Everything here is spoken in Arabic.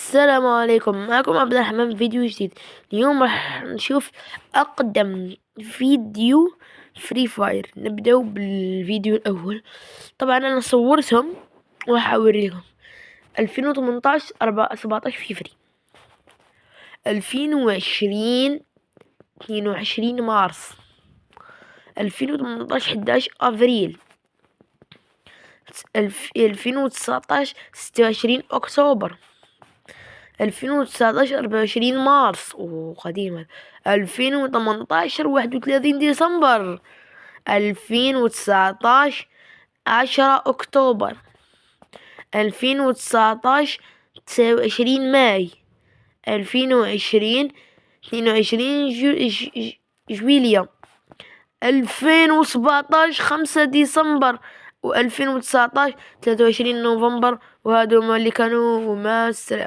السلام عليكم، معكم عبد الرحمن في فيديو جديد. اليوم راح نشوف أقدم فيديو فري فاير. نبدأ بالفيديو الأول. طبعا أنا صورتهم وراح أوريكم 2018 17 فيفري، 2020 22 مارس، 2018 11 أفريل، 2019 26 أكتوبر، 2019 24 مارس وقديما، 2018 31 ديسمبر، 2019 10 أكتوبر، 2019 29 ماي، 2020 22 جويليا، 2017 5 ديسمبر، و2019 23 نوفمبر. وهذا ما اللي كانوا، وما السلامة.